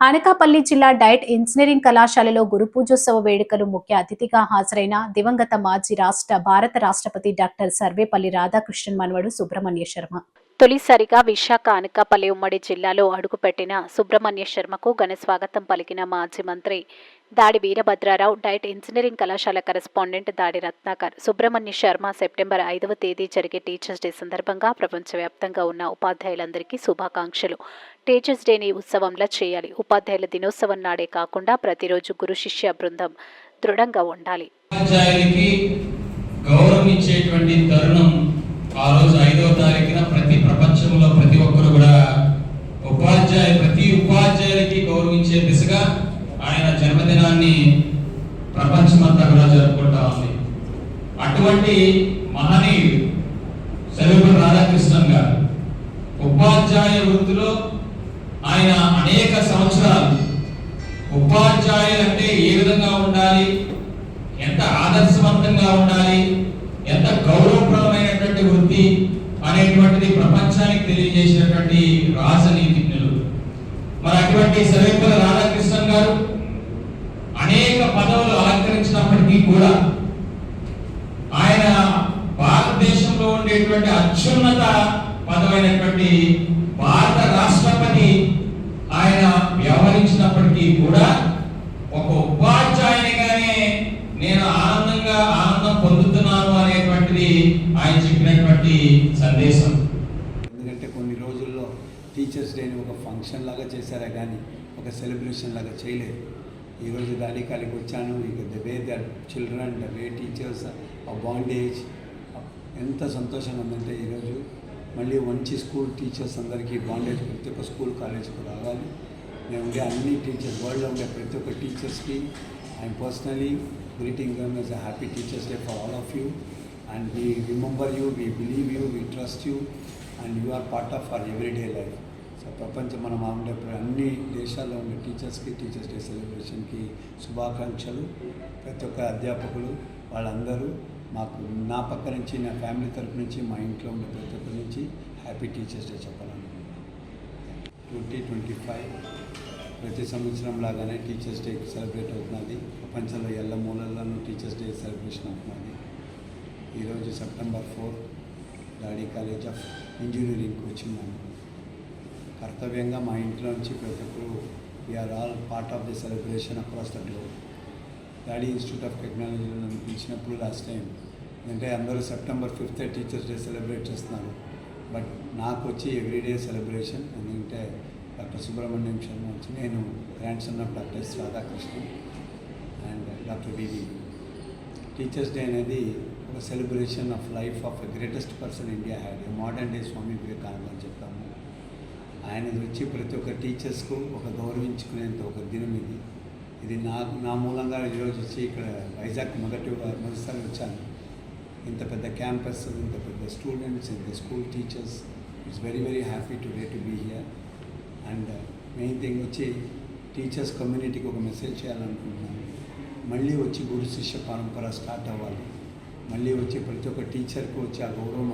అనకాపల్లి జిల్లా diet engineering కళాశాలలో గురు పూజోత్సవ వేడుకలు ముఖ్య అతిథిగా హాజరైన దివంగత మాజీ భారత రాష్ట్రపతి డాక్టర్ సర్వేపల్లి రాధాకృష్ణన్ మనవడు సుబ్రహ్మణ్య శర్మ తొలిసారిగా విశాఖ అనకాపల్లి ఉమ్మడి జిల్లాలో అడుగుపెట్టిన సుబ్రహ్మణ్య శర్మకు ఘన స్వాగతం పలికిన మాజీ మంత్రి దాడి వీరభద్రారావు, డైట్ ఇంజనీరింగ్ కళాశాల కరెస్పాండెంట్ దాడి రత్నాకర్. సుబ్రహ్మణ్య శర్మ సెప్టెంబర్ 5వ తేదీ జరిగే టీచర్స్ డే సందర్భంగా ప్రపంచవ్యాప్తంగా ఉన్న ఉపాధ్యాయులందరికీ శుభాకాంక్షలు. టీచర్స్ డేని ఉత్సవంలా చేయాలి. ఉపాధ్యాయుల దినోత్సవం నాడే కాకుండా ప్రతిరోజు గురు శిష్య బృందం దృఢంగా ఉండాలి. ఆ రోజు 5వ తారీఖున ప్రపంచంలో ప్రతి ఒక్కరు కూడా ప్రతి ఉపాధ్యాయులకి గౌరవించే దిశగా ఆయన జన్మదినాన్ని ప్రపంచమంతా కూడా జరుపుకుంటా ఉంది. అటువంటి మహనీయుడు సర్వేపల్లి రాధాకృష్ణన్ గారు ఉపాధ్యాయ వృత్తిలో ఆయన అనేక సంవత్సరాలు ఉపాధ్యాయులు అంటే ఏ విధంగా ఉండాలి, ఎంత ఆదర్శవంతంగా ఉండాలి, ఎంత గౌరవప్రదమైనటువంటి వృత్తి అనేటువంటిది ప్రపంచానికి తెలియజేసినటువంటి రాజనీతిజ్ఞులు. మరి అటువంటి సర్వేపల్లి రాధాకృష్ణన్ గారు అనేక పదవులు అలంకరించినప్పటికీ కూడా ఆయన భారతదేశంలో ఉండేటువంటి అత్యున్నత పదవైనటువంటి భారత రాష్ట్రపతి ఆయన వ్యవహరించినప్పటికీ కూడా ఒక ఉపాధ్యాయునిగానే నేను ఆనందం పొందుతున్నాను అనేటువంటిది ఆయన చెప్పినటువంటి సందేశం. ఎందుకంటే కొన్ని రోజుల్లో టీచర్స్ డేని ఒక ఫంక్షన్ లాగా చేశారా కానీ ఒక సెలబ్రేషన్ లాగా చేయలేదు. ఈరోజు దాడికాలికి వచ్చాను. ఇక the way that children, the way teachers, ఆ బాండేజ్ ఎంత సంతోషంగా ఉందంటే ఈరోజు మళ్ళీ మంచి స్కూల్ టీచర్స్ అందరికీ బాండేజ్ ప్రతి ఒక్క స్కూల్ కాలేజ్కి రావాలి. నేను ఉండే అన్ని టీచర్స్, వరల్డ్లో ఉండే ప్రతి ఒక్క టీచర్స్కి I'm personally greeting them as a happy Teachers Day for all of you, and we remember you, we believe you, we trust you, and you are part of our everyday life. So ప్రపంచం మనం ఉండే అన్ని దేశాల్లో ఉండే టీచర్స్కి teachers day సెలబ్రేషన్కి శుభాకాంక్షలు. ప్రతి ఒక్క అధ్యాపకులు వాళ్ళందరూ మాకు నా పక్క నుంచి, నా ఫ్యామిలీ తరపు నుంచి, మా ఇంట్లో ఉండే ప్రతి ఒక్కరి నుంచి హ్యాపీ టీచర్స్ డే చెప్పాలనుకుంటున్నాను. 2025 ప్రతి సంవత్సరం లాగానే టీచర్స్ డే సెలబ్రేట్ అవుతున్నది. ప్రపంచంలో ఎల్ల మూలల్లోనూ టీచర్స్ డే సెలబ్రేషన్ అవుతున్నది. ఈరోజు సెప్టెంబర్ 4 దాడి కాలేజ్ ఆఫ్ ఇంజనీరింగ్కి వచ్చిన్నాను. కర్తవ్యంగా మా ఇంట్లో నుంచి ప్రతి ఒక్కరు we are all part of the celebration across the globe. Dadi institute of టెక్నాలజీలో నన్ను పిలిచినప్పుడు లాస్ట్ టైం అంటే అందరూ September 5th teachers day celebrate చేస్తున్నారు. బట్ నాకు వచ్చి ఎవ్రీడే సెలబ్రేషన్. ఎందుకంటే డాక్టర్ సుబ్రహ్మణ్యం శర్మ వచ్చి నేను grand son of doctor S Radhakrishnan and doctor BV. Teachers day అనేది ఒక celebration of life of the greatest person India had, modern day Swami Vivekananda అని చెప్తాము. ఆయనది వచ్చి ప్రతి ఒక్క టీచర్స్కు ఒక గౌరవించుకునేంత ఒక దినం ఇది. ఇది నా మూలంగా ఈరోజు వచ్చి ఇక్కడ వైజాగ్ మొదటిసారి వచ్చాను. ఇంత పెద్ద క్యాంపస్, ఇంత పెద్ద స్టూడెంట్స్, ఇంత school teachers, it's very very happy today to be here. And main thing వచ్చి టీచర్స్ కమ్యూనిటీకి ఒక మెసేజ్ చేయాలనుకుంటున్నాను. మళ్ళీ వచ్చి గురు శిష్య పరంపర స్టార్ట్ అవ్వాలి. మళ్ళీ వచ్చి ప్రతి ఒక్క టీచర్కి వచ్చి ఆ గౌరవం